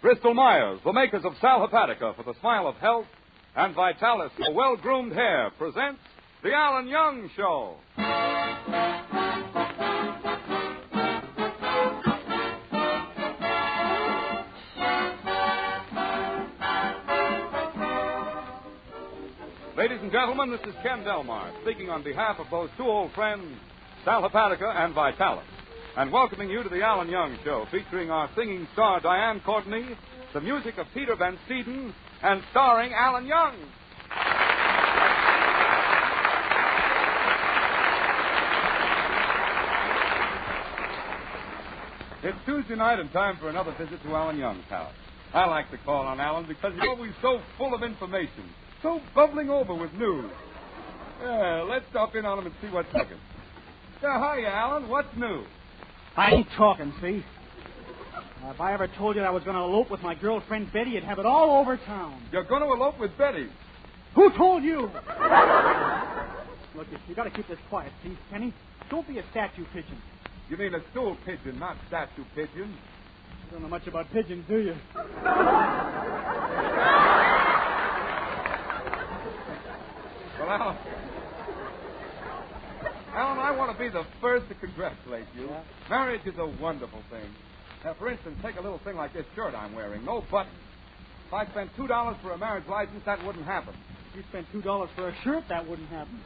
Bristol Myers, the makers of Sal Hepatica for the smile of health, and Vitalis for well-groomed hair, presents The Alan Young Show. Ladies and gentlemen, this is Ken Delmar, speaking on behalf of those two old friends, Sal Hepatica and Vitalis, and welcoming you to the Alan Young Show, featuring our singing star Diane Courtney, the music of Peter Van Steeden, and starring Alan Young. It's Tuesday night and time for another visit to Alan Young's house. I like to call on Alan because he's always so full of information, so bubbling over with news. Yeah, let's stop in on him and see what's cooking. Yeah, hiya, Alan. What's new? I ain't talking, see? If I ever told you I was going to elope with my girlfriend Betty, you'd have it all over town. You're going to elope with Betty? Who told you? Look, you got to keep this quiet, see, Kenny? Don't be a statue pigeon. You mean a stool pigeon, not statue pigeon? You don't know much about pigeons, do you? Well, Alan, I want to be the first to congratulate you. Yeah? Marriage is a wonderful thing. Now, for instance, take a little thing like this shirt I'm wearing. No buttons. If I spent $2 for a marriage license, that wouldn't happen. If you spent $2 for a shirt, that wouldn't happen.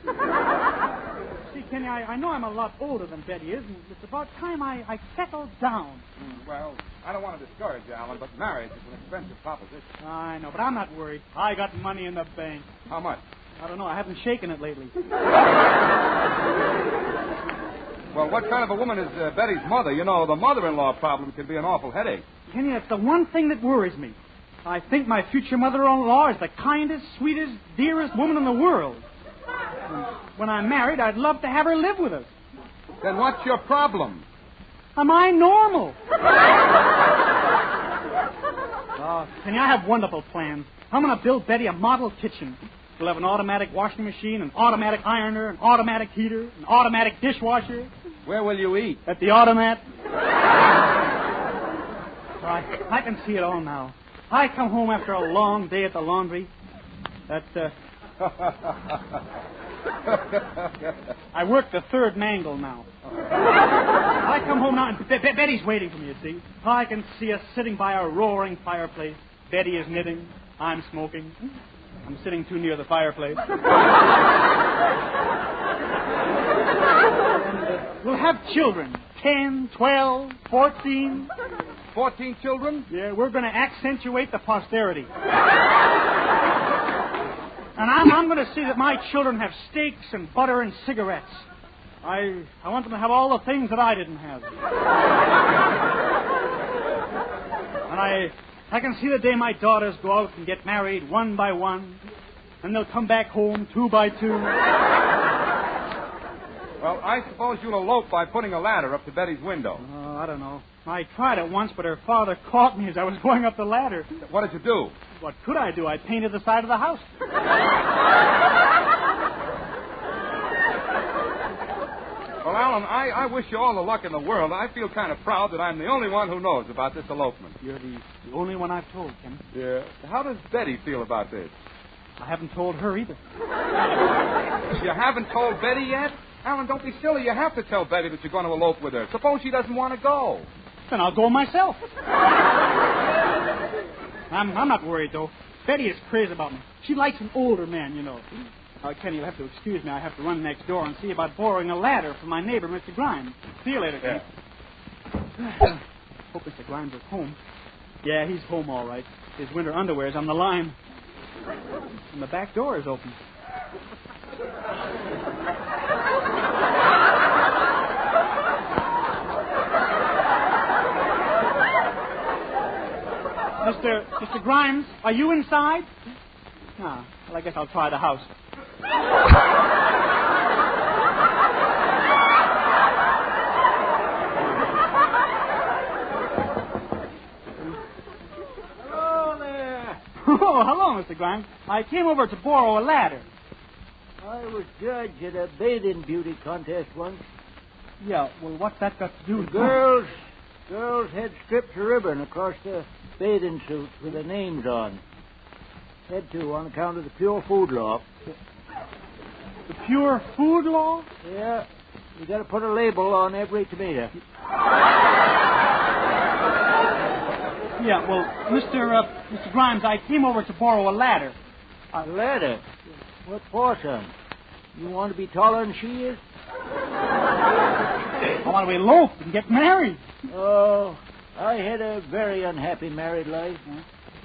See, Kenny, I know I'm a lot older than Betty is, and it's about time I settled down. Well, I don't want to discourage you, Alan, but marriage is an expensive proposition. I know, but I'm not worried. I got money in the bank. How much? I don't know. I haven't shaken it lately. Well, what kind of a woman is Betty's mother? You know, the mother-in-law problem can be an awful headache. Kenny, that's the one thing that worries me. I think my future mother-in-law is the kindest, sweetest, dearest woman in the world. And when I'm married, I'd love to have her live with us. Then what's your problem? Am I normal? Oh, Kenny, I have wonderful plans. I'm going to build Betty a model kitchen. We'll have an automatic washing machine, an automatic ironer, an automatic heater, an automatic dishwasher. Where will you eat? At the automat. I can see it all now. I come home after a long day at the laundry. I work the third mangle now. I come home now, and Betty's waiting for me, you see. I can see us sitting by a roaring fireplace. Betty is knitting. I'm smoking. I'm sitting too near the fireplace. And we'll have children. 10, 12, 14. 14 children? Yeah, we're going to accentuate the posterity. And I'm going to see that my children have steaks and butter and cigarettes. I want them to have all the things that I didn't have. And I can see the day my daughters go out and get married one by one, and they'll come back home 2 by 2. Well, I suppose you'll elope by putting a ladder up to Betty's window. Oh, I don't know. I tried it once, but her father caught me as I was going up the ladder. What did you do? What could I do? I painted the side of the house. Well, Alan, I wish you all the luck in the world. I feel kind of proud that I'm the only one who knows about this elopement. You're the only one I've told, Ken. Yeah. How does Betty feel about this? I haven't told her either. You haven't told Betty yet? Alan, don't be silly. You have to tell Betty that you're going to elope with her. Suppose she doesn't want to go. Then I'll go myself. I'm not worried, though. Betty is crazy about me. She likes an older man, you know. Kenny, you'll have to excuse me. I have to run next door and see about borrowing a ladder from my neighbor, Mr. Grimes. See you later, Kenny. Yeah. Hope Mr. Grimes is home. Yeah, he's home all right. His winter underwear's on the line. And the back door is open. Mr. Grimes, are you inside? Ah, well, I guess I'll try the house. Hello there. Oh, hello, Mr. Grimes. I came over to borrow a ladder. I was judge at a bathing beauty contest once. Yeah, well, what's that got to do with... Girls Girls had strips of ribbon across their bathing suits with their names on. Had to on account of the pure food law. The pure food law? Yeah. You got to put a label on every tomato. Yeah, well, Mr. Grimes, I came over to borrow a ladder. A ladder? What for, son? You want to be taller than she is? I want to elope and get married. Oh, I had a very unhappy married life.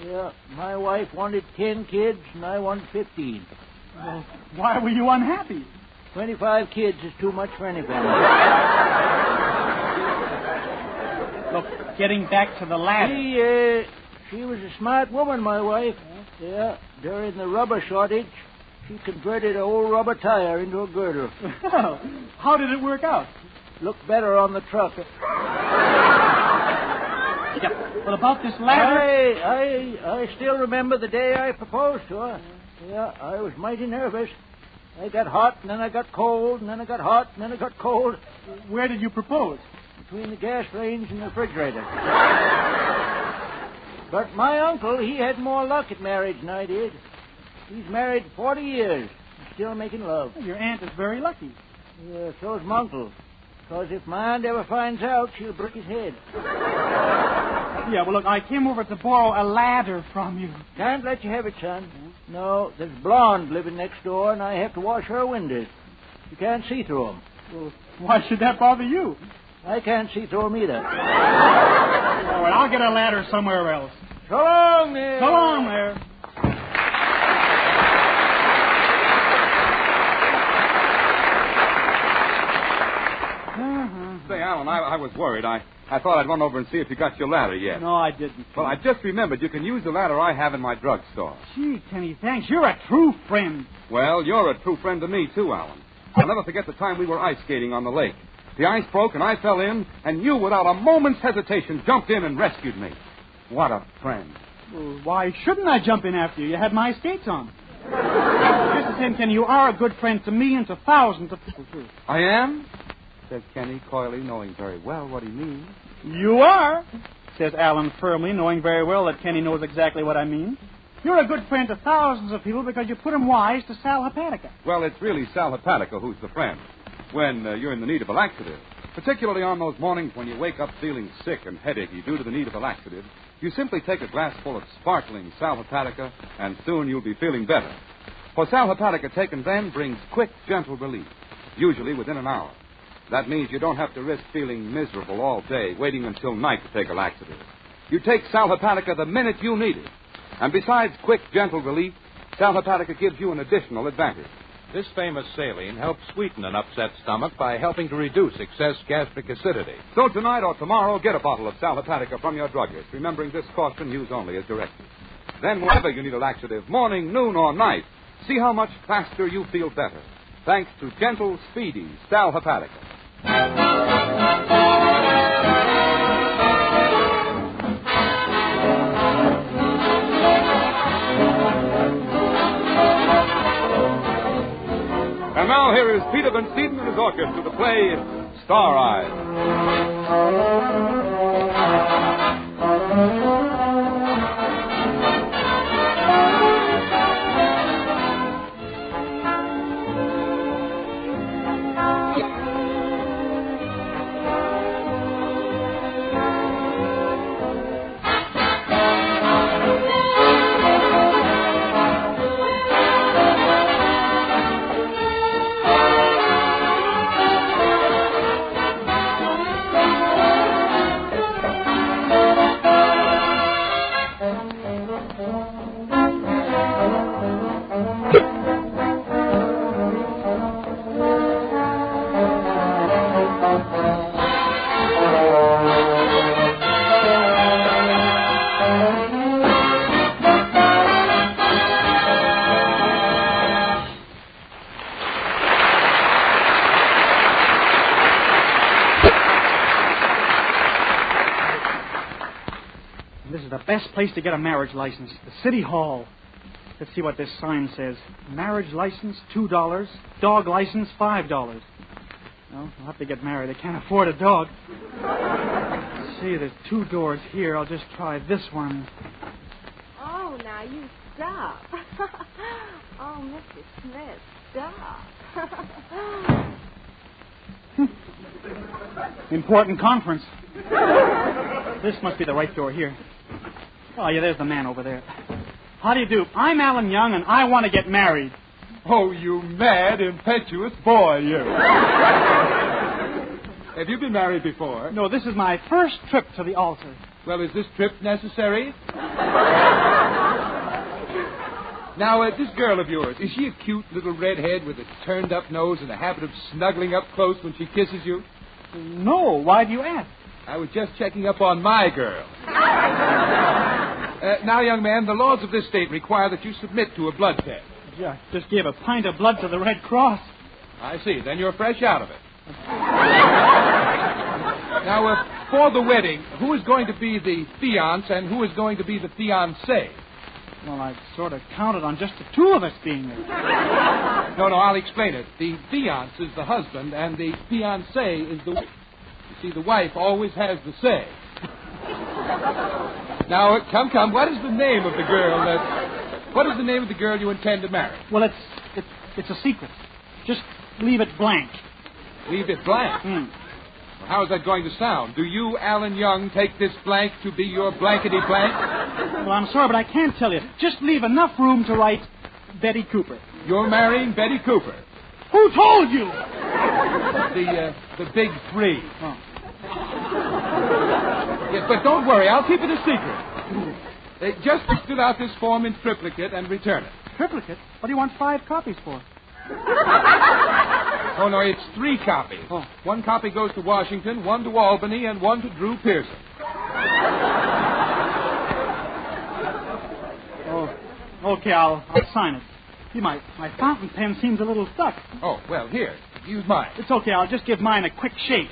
Yeah, my wife wanted 10 kids and I wanted 15. Well, why were you unhappy? 25 kids is too much for any family. Look, getting back to the ladder. She was a smart woman, my wife. Yeah, during the rubber shortage, she converted an old rubber tire into a girdle. Well, how did it work out? Looked better on the truck. Yeah, well, about this ladder... I still remember the day I proposed to her. Yeah, I was mighty nervous. I got hot, and then I got cold, and then I got hot, and then I got cold. Where did you propose? Between the gas range and the refrigerator. But my uncle, he had more luck at marriage than I did. He's married 40 years and still making love. Your aunt is very lucky. Yeah, so's my uncle. Because if my aunt ever finds out, she'll break his head. Yeah, well, look, I came over to borrow a ladder from you. Can't let you have it, son. No, there's blonde living next door, and I have to wash her windows. You can't see through them. Well, why should that bother you? I can't see through them either. All right, I'll get a ladder somewhere else. So long, there. So long, there. Say, Alan, I was worried. I thought I'd run over and see if you got your ladder yet. No, I didn't. Well, I just remembered you can use the ladder I have in my drugstore. Gee, Kenny, thanks. You're a true friend. Well, you're a true friend to me, too, Alan. I'll never forget the time we were ice skating on the lake. The ice broke and I fell in, and you, without a moment's hesitation, jumped in and rescued me. What a friend. Well, why shouldn't I jump in after you? You had my skates on. Just the same, Kenny, you are a good friend to me and to thousands of people, too. I am? Says Kenny coyly, knowing very well what he means. You are, says Alan firmly, knowing very well that Kenny knows exactly what I mean. You're a good friend to thousands of people because you put them wise to Sal Hepatica. Well, it's really Sal Hepatica who's the friend when you're in the need of a laxative. Particularly on those mornings when you wake up feeling sick and headachy due to the need of a laxative, you simply take a glass full of sparkling Sal Hepatica, and soon you'll be feeling better. For Sal Hepatica taken then brings quick, gentle relief, usually within an hour. That means you don't have to risk feeling miserable all day, waiting until night to take a laxative. You take Sal Hepatica the minute you need it. And besides quick, gentle relief, Sal Hepatica gives you an additional advantage. This famous saline helps sweeten an upset stomach by helping to reduce excess gastric acidity. So tonight or tomorrow, get a bottle of Sal Hepatica from your druggist, remembering this caution, use only as directed. Then whenever you need a laxative, morning, noon, or night, see how much faster you feel better, thanks to gentle, speedy Sal Hepatica. And now here is Peter Van Steeden and his orchestra to play Star Eyes. This is the best place to get a marriage license, the City Hall. Let's see what this sign says. Marriage license, $2. Dog license, $5. Well, I'll have to get married. I can't afford a dog. see, there's 2 doors here. I'll just try this one. Oh, now you stop. Oh, Mr. Smith, stop. Important conference. This must be the right door here. Oh, yeah, there's the man over there. How do you do? I'm Alan Young, and I want to get married. Oh, you mad, impetuous boy, you. Have you been married before? No, this is my first trip to the altar. Well, is this trip necessary? Now, this girl of yours, is she a cute little redhead with a turned-up nose and a habit of snuggling up close when she kisses you? No, why do you ask? I was just checking up on my girl. Now, young man, the laws of this state require that you submit to a blood test. Yeah, just gave a pint of blood to the Red Cross. I see. Then you're fresh out of it. Now, for the wedding, who is going to be the fiancé and who is going to be the fiancée? Well, I sort of counted on just the 2 of us being there. No, I'll explain it. The fiancé is the husband, and the fiancée is the wife. You see, the wife always has the say. Now, come. What is the name of the girl you intend to marry? Well, it's a secret. Just leave it blank. Leave it blank? Well, how is that going to sound? Do you, Alan Young, take this blank to be your blankety blank? Well, I'm sorry, but I can't tell you. Just leave enough room to write Betty Cooper. You're marrying Betty Cooper. Who told you? The big 3. Oh. Yes, but don't worry. I'll keep it a secret. Just fill out this form in triplicate and return it. Triplicate? What do you want 5 copies for? Oh, no, it's 3 copies. Oh. 1 copy goes to Washington, 1 to Albany, and 1 to Drew Pearson. Oh, okay, I'll sign it. See, my fountain pen seems a little stuck. Oh, well, here, use mine. It's okay, I'll just give mine a quick shake.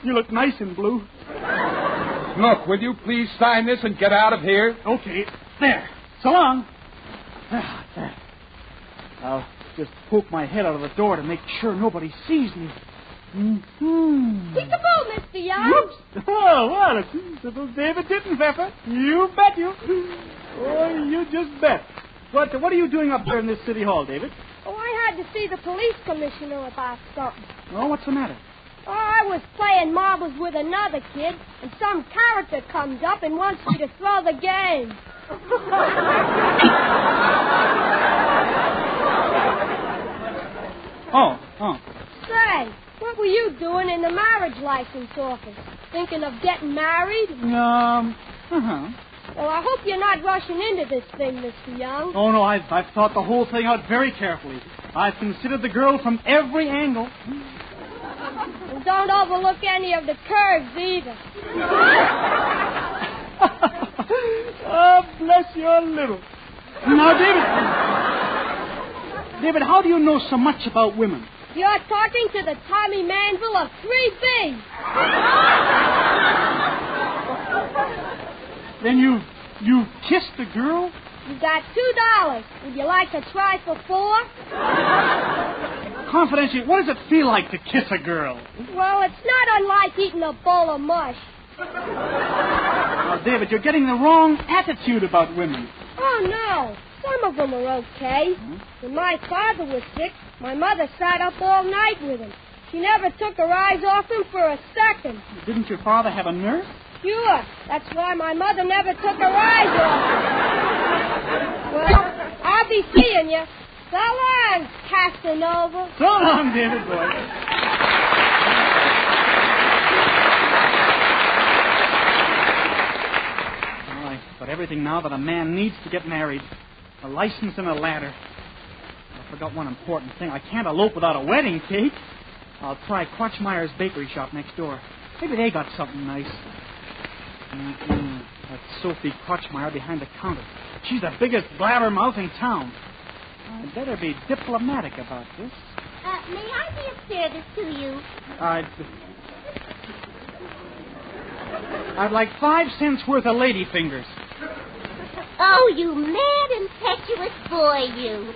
You look nice in blue. Look, will you please sign this and get out of here? Okay, there. So long. There. I'll just poke my head out of the door to make sure nobody sees me. Mm-hmm. Peekaboo, Mr. Young. Whoops. Oh, what a little David Dittenpfeffer. You bet you. Oh, you just bet. What are you doing up there in this city hall, David? Oh, I had to see the police commissioner about something. Oh, what's the matter? Oh, I was playing marbles with another kid, and some character comes up and wants me to throw the game. Oh. Say, what were you doing in the marriage license office? Thinking of getting married? Uh-huh. Well, I hope you're not rushing into this thing, Mr. Young. Oh, no, I've thought the whole thing out very carefully. I've considered the girl from every angle. And don't overlook any of the curves either. Oh, bless your little. Now, David, how do you know so much about women? You're talking to the Tommy Manville of 3B. Then you've kissed the girl? You got $2. Would you like to try for 4? Confidentially, what does it feel like to kiss a girl? Well, it's not unlike eating a bowl of mush. Now, David, you're getting the wrong attitude about women. Oh, no. Some of them are okay. When my father was sick, my mother sat up all night with him. She never took her eyes off him for a second. Didn't your father have a nurse? Sure. That's why my mother never took her eyes off him. Well, I'll be seeing you. So long, Casanova. So long, David boy. Well, I've got everything now that a man needs to get married. A license and a ladder. I forgot one important thing. I can't elope without a wedding cake. I'll try Crotchmeyer's bakery shop next door. Maybe they got something nice. That's Sophie Crotchmeyer behind the counter. She's the biggest blabbermouth in town. I'd better be diplomatic about this. May I be of service to you? I'd like 5 cents worth of lady fingers. Oh, you mad, impetuous boy, you.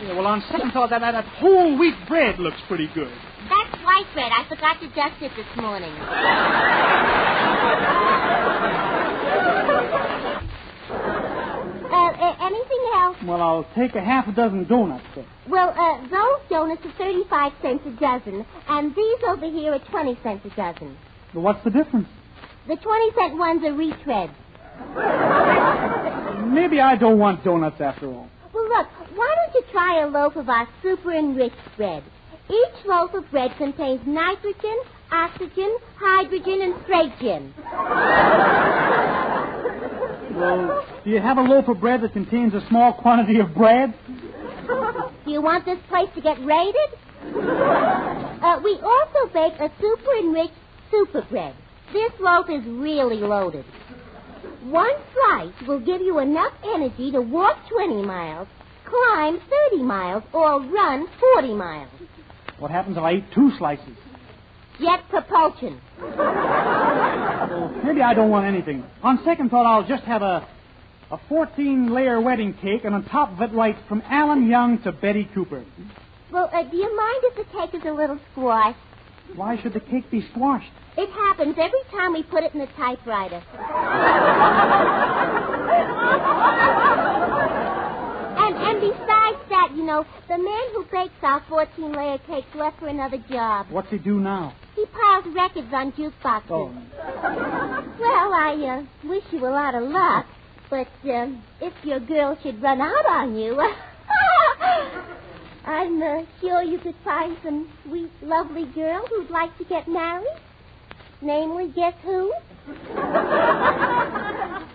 Yeah, well, on second thought, that whole wheat bread looks pretty good. That's white bread. I forgot to dust it this morning. Anything else? Well, I'll take a half a dozen donuts, then. Well, those donuts are 35 cents a dozen, and these over here are 20 cents a dozen. Well, what's the difference? The 20-cent ones are retreads. Maybe I don't want donuts after all. Well, look, why don't you try a loaf of our super enriched bread? Each loaf of bread contains nitrogen, oxygen, hydrogen, and straight gin. Well, do you have a loaf of bread that contains a small quantity of bread? Do you want this place to get raided? We also bake a super enriched super bread. This loaf is really loaded. One slice will give you enough energy to walk 20 miles, climb 30 miles, or run 40 miles. What happens if I eat 2 slices? Jet propulsion. Well, maybe I don't want anything. On second thought, I'll just have a 14-layer wedding cake, and on top of it write, from Alan Young to Betty Cooper. Well, do you mind if the cake is a little squashed? Why should the cake be squashed? It happens every time we put it in the typewriter. And besides that, you know, the man who bakes our 14-layer cakes left for another job. What's he do now? He piles records on jukeboxes. Oh. Well, I wish you a lot of luck, but if your girl should run out on you, I'm sure you could find some sweet, lovely girl who'd like to get married. Namely, guess who?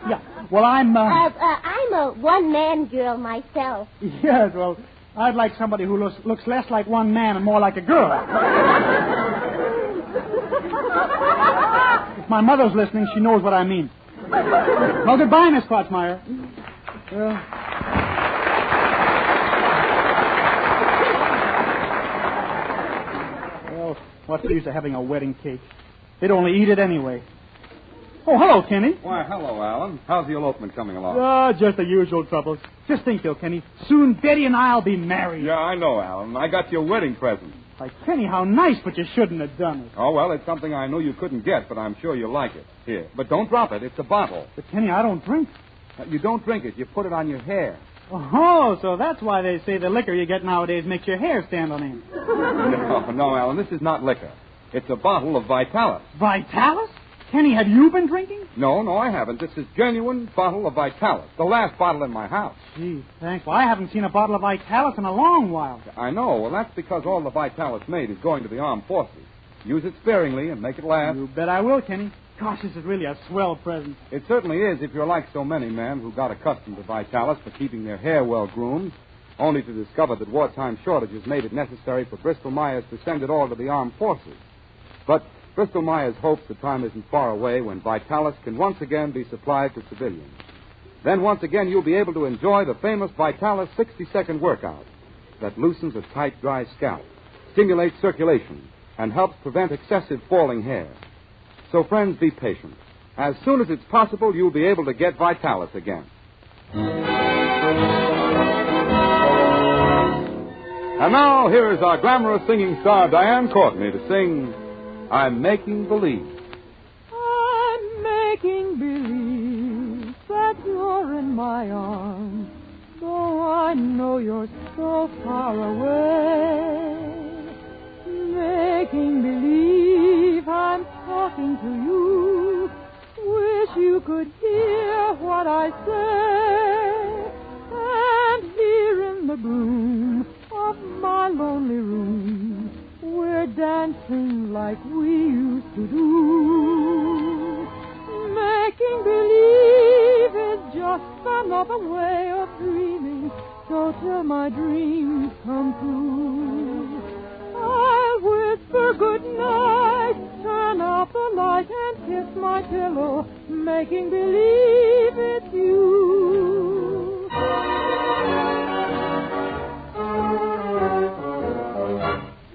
Yeah, well, I'm a one-man girl myself. Yes, well, I'd like somebody who looks less like one man and more like a girl. If my mother's listening, she knows what I mean. Well, goodbye, Miss Klotzmeyer. Well, what's the use of having a wedding cake? They'd only eat it anyway. Oh, hello, Kenny. Why, hello, Alan. How's the elopement coming along? Just the usual troubles. Just think, though, Kenny. Soon Betty and I'll be married. Yeah, I know, Alan. I got your wedding present. Why, Kenny, how nice, but you shouldn't have done it. Oh, well, it's something I knew you couldn't get, but I'm sure you'll like it. Here. But don't drop it. It's a bottle. But, Kenny, I don't drink. You don't drink it. You put it on your hair. Oh, so that's why they say the liquor you get nowadays makes your hair stand on end. No, Alan, this is not liquor. It's a bottle of Vitalis. Vitalis? Kenny, have you been drinking? No, I haven't. This is genuine bottle of Vitalis. The last bottle in my house. Gee, thanks. Well, I haven't seen a bottle of Vitalis in a long while. I know. Well, that's because all the Vitalis made is going to the armed forces. Use it sparingly and make it last. You bet I will, Kenny. Gosh, this is really a swell present. It certainly is if you're like so many men who got accustomed to Vitalis for keeping their hair well groomed, only to discover that wartime shortages made it necessary for Bristol-Myers to send it all to the armed forces. But Bristol-Myers hopes the time isn't far away when Vitalis can once again be supplied to civilians. Then once again you'll be able to enjoy the famous Vitalis 60-second workout that loosens a tight, dry scalp, stimulates circulation, and helps prevent excessive falling hair. So, friends, be patient. As soon as it's possible, you'll be able to get Vitalis again. And now, here is our glamorous singing star, Diane Courtney, to sing I'm Making Believe. I'm making believe that you're in my arms, though I know you're so far away. Making believe I'm talking to you. Wish you could hear what I say. And here in the gloom of my lonely room, we're dancing like we used to do. Making believe is just another way of dreaming, so till my dreams come true, I'll whisper good night, turn out the light and kiss my pillow, making believe it's you.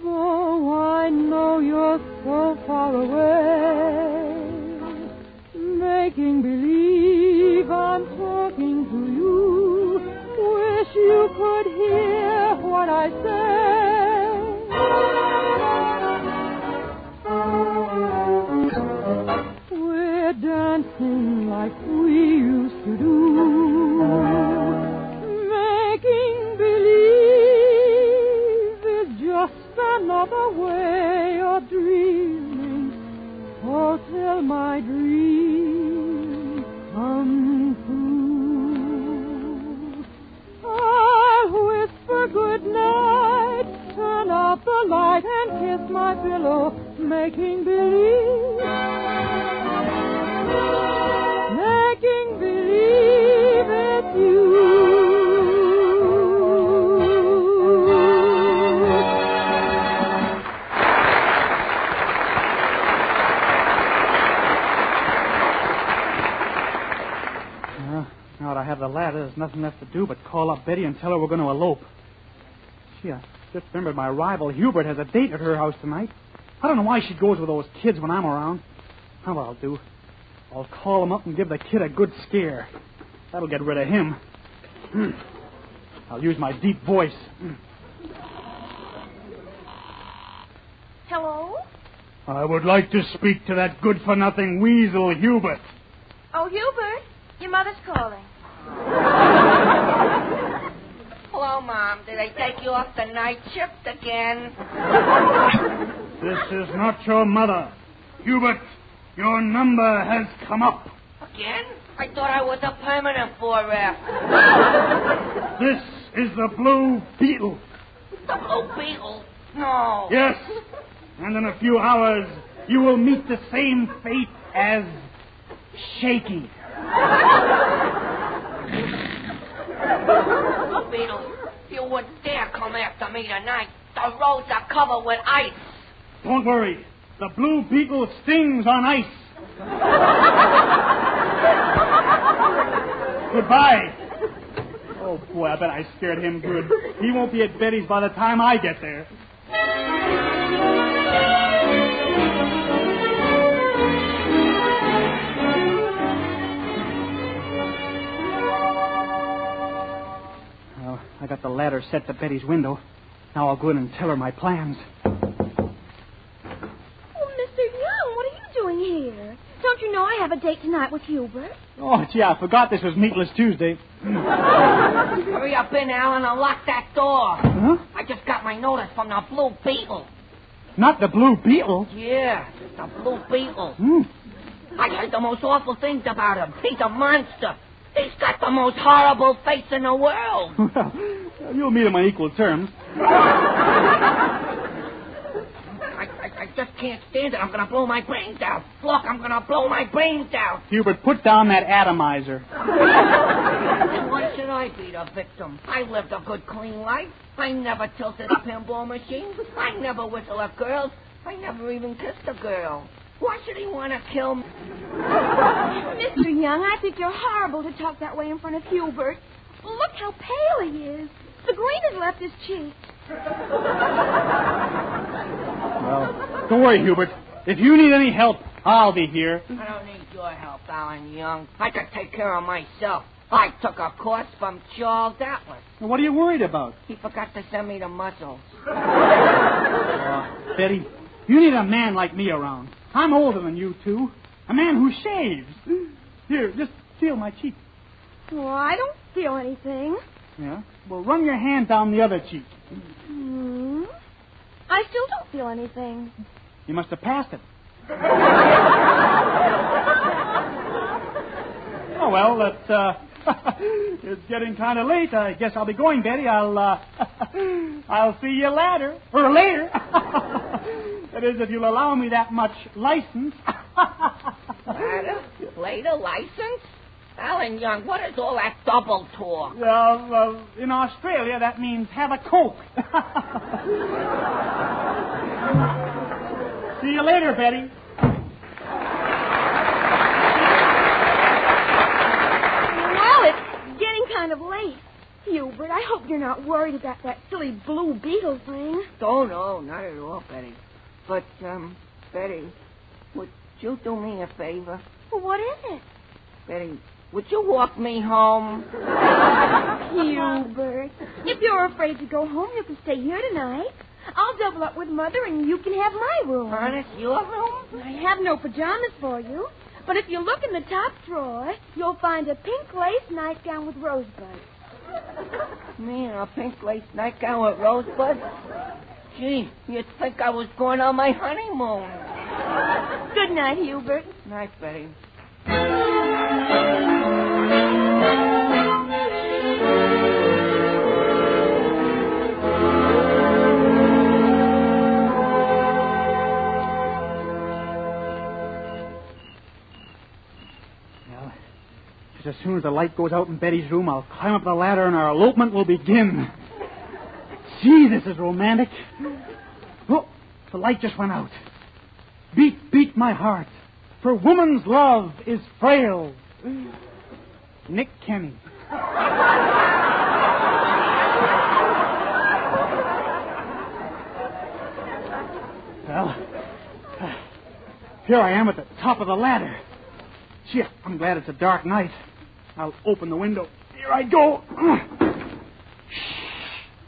Though I know you're so far away, making believe I'm talking to you, wish you could hear dancing like we used to do. Making believe is just another way of dreaming. Oh, till my dreams come true. I'll whisper good night, turn out the light and kiss my pillow, making believe. Making believe it's you. Now that I have the ladder, there's nothing left to do but call up Betty and tell her we're going to elope. Gee, I just remembered my rival Hubert has a date at her house tonight. I don't know why she goes with those kids when I'm around. How I'll do? I'll call him up and give the kid a good scare. That'll get rid of him. I'll use my deep voice. Hello? I would like to speak to that good-for-nothing weasel, Hubert. Oh, Hubert, your mother's calling. Hello, Mom. Did I take you off the night shift again? This is not your mother. Hubert, your number has come up. Again? I thought I was a permanent 4F. This is the Blue Beetle. The Blue Beetle? No. Yes, and in a few hours you will meet the same fate as Shaky. Blue Beetle, you wouldn't dare come after me tonight. The roads are covered with ice. Don't worry. The Blue Beetle stings on ice. Goodbye. Oh, boy, I bet I scared him good. He won't be at Betty's by the time I get there. Well, I got the ladder set to Betty's window. Now I'll go in and tell her my plans. Here. Don't you know I have a date tonight with Hubert? Oh, gee, I forgot this was Meatless Tuesday. Hurry up in, Alan, and lock that door. Huh? I just got my notice from the Blue Beetle. Not the Blue Beetle? Yeah, the Blue Beetle. I heard the most awful things about him. He's a monster. He's got the most horrible face in the world. Well, you'll meet him on equal terms. I just can't stand it. I'm going to blow my brains out. Look, I'm going to blow my brains out. Hubert, put down that atomizer. And why should I be the victim? I lived a good, clean life. I never tilted a pinball machine. I never whistled at girls. I never even kissed a girl. Why should he want to kill me? Mr. Young, I think you're horrible to talk that way in front of Hubert. Look how pale he is. The green has left his cheek. Well, don't worry, Hubert. If you need any help, I'll be here. I don't need your help, Alan Young. I can take care of myself. I took a course from Charles Atlas. Well, what are you worried about? He forgot to send me the muscles. Betty, you need a man like me around. I'm older than you two. A man who shaves. Here, just feel my cheek. Oh, I don't feel anything. Yeah? Well, run your hand down the other cheek. I still don't feel anything. You must have passed it. Oh, well, it's getting kind of late. I guess I'll be going, Betty. I'll see you later. Or later. That is, if you'll allow me that much license. Later license? Alan Young, what is all that double talk? Well, in Australia, that means have a Coke. See you later, Betty. Well, it's getting kind of late. Hubert, I hope you're not worried about that silly Blue Beetle thing. Oh, no, not at all, Betty. But, Betty, would you do me a favor? Well, what is it? Betty, would you walk me home? Hubert, if you're afraid to go home, you can stay here tonight. I'll double up with Mother, and you can have my room. Honest, your room? I have no pajamas for you. But if you look in the top drawer, you'll find a pink lace nightgown with rosebuds. Me in a pink lace nightgown with rosebuds? Gee, you'd think I was going on my honeymoon. Good night, Hubert. Night, Betty. As soon as the light goes out in Betty's room, I'll climb up the ladder and our elopement will begin. Gee, this is romantic. Oh, the light just went out. Beat, beat my heart, for woman's love is frail. Nick Kenny. Well, here I am at the top of the ladder. Gee, I'm glad it's a dark night. I'll open the window. Here I go. Shh.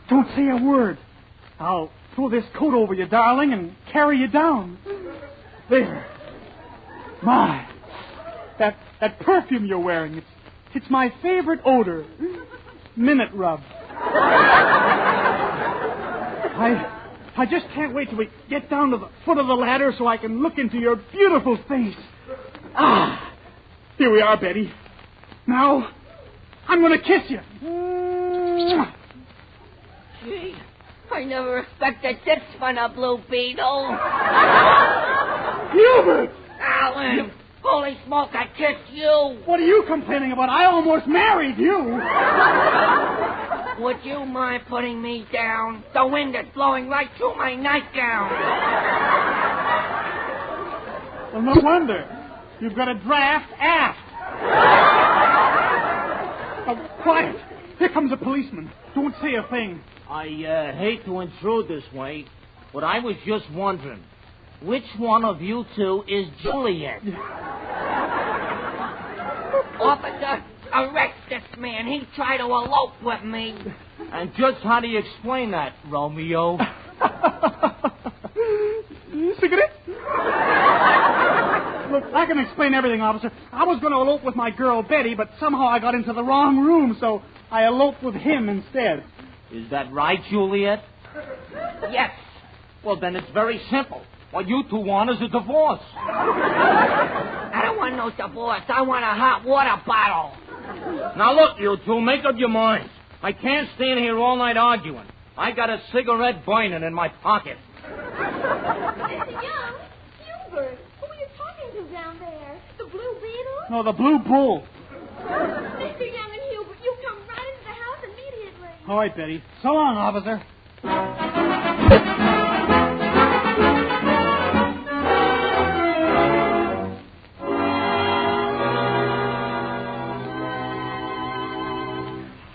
Don't say a word. I'll throw this coat over you, darling, and carry you down. There. My, that perfume you're wearing, it's my favorite odor. Minute Rub. I just can't wait till we get down to the foot of the ladder so I can look into your beautiful face. Ah, here we are, Betty. Now, I'm going to kiss you. Gee, I never expected this from a Blue Beetle. Hubert! Alan, holy smoke, I kissed you. What are you complaining about? I almost married you. Would you mind putting me down? The wind is blowing right through my nightgown. Well, no wonder. You've got a draft aft. Oh, quiet. Here comes a policeman. Don't say a thing. I hate to intrude this way, but I was just wondering, which one of you two is Juliet? Officer, arrest this man. He tried to elope with me. And just how do you explain that, Romeo? Cigarette? Look, I can explain everything, officer. I was going to elope with my girl, Betty, but somehow I got into the wrong room, so I eloped with him instead. Is that right, Juliet? Yes. Well, then it's very simple. What you two want is a divorce. I don't want no divorce. I want a hot water bottle. Now, look, you two, make up your minds. I can't stand here all night arguing. I got a cigarette burning in my pocket. Mr. Young, Hubert, who are you talking to down there? The Blue Beetle? No, the Blue Bull. Mr. Young and Hubert, you come right into the house immediately. All right, Betty. So long, officer.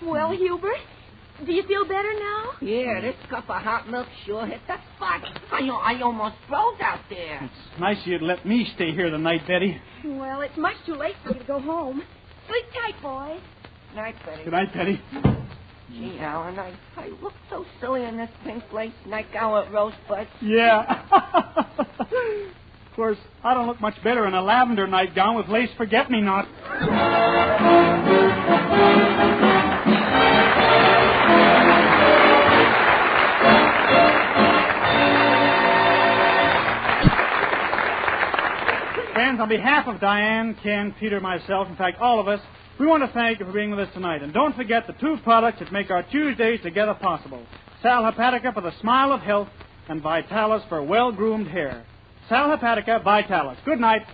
Well, Hubert, do you feel better now? Yeah, this cup of hot milk sure hit the spot. I almost froze out there. It's nice you'd let me stay here tonight, Betty. Well, it's much too late for you to go home. Sleep tight, boys. Night, Betty. Good night, Betty. Gee, Alan, I look so silly in this pink lace nightgown with rosebuds. Yeah. Of course, I don't look much better in a lavender nightgown with lace forget-me-not. Friends, on behalf of Diane, Ken, Peter, myself, in fact, all of us, we want to thank you for being with us tonight. And don't forget the two products that make our Tuesdays together possible. Sal Hepatica for the smile of health and Vitalis for well-groomed hair. Sal Hepatica, Vitalis. Good night.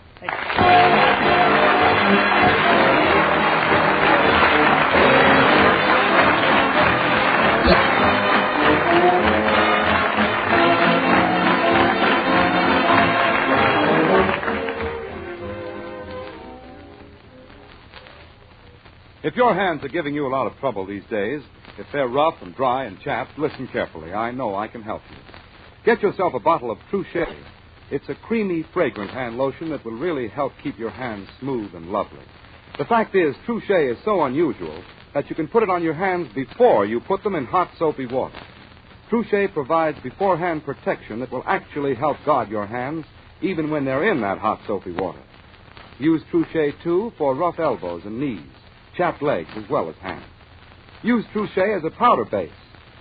If your hands are giving you a lot of trouble these days, if they're rough and dry and chapped, listen carefully. I know I can help you. Get yourself a bottle of Touche. It's a creamy, fragrant hand lotion that will really help keep your hands smooth and lovely. The fact is, Touche is so unusual that you can put it on your hands before you put them in hot, soapy water. Touche provides beforehand protection that will actually help guard your hands even when they're in that hot, soapy water. Use Trouchet, too, for rough elbows and knees, chapped legs, as well as hands. Use Trouchet as a powder base.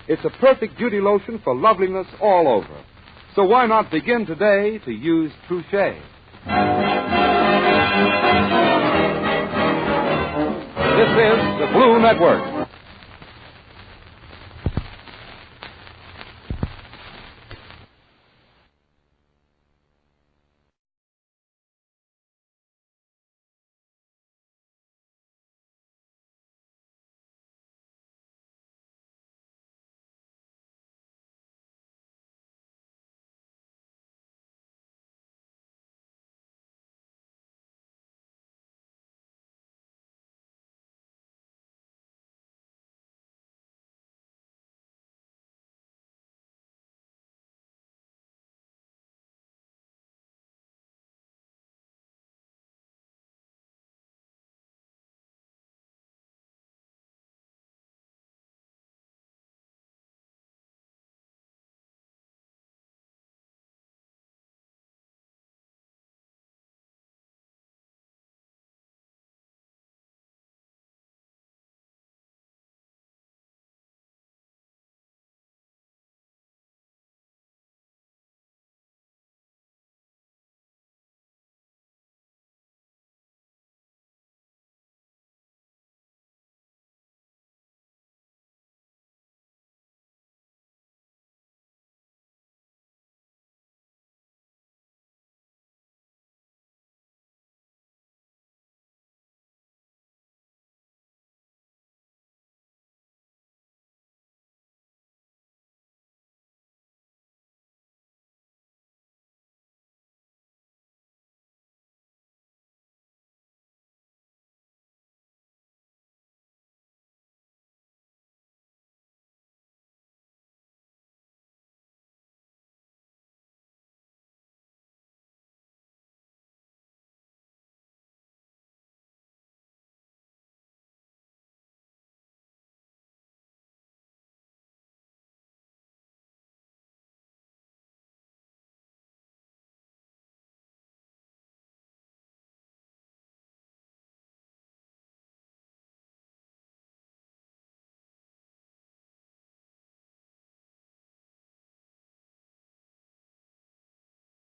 It's a perfect beauty lotion for loveliness all over. So why not begin today to use Trouchet? This is the Blue Network.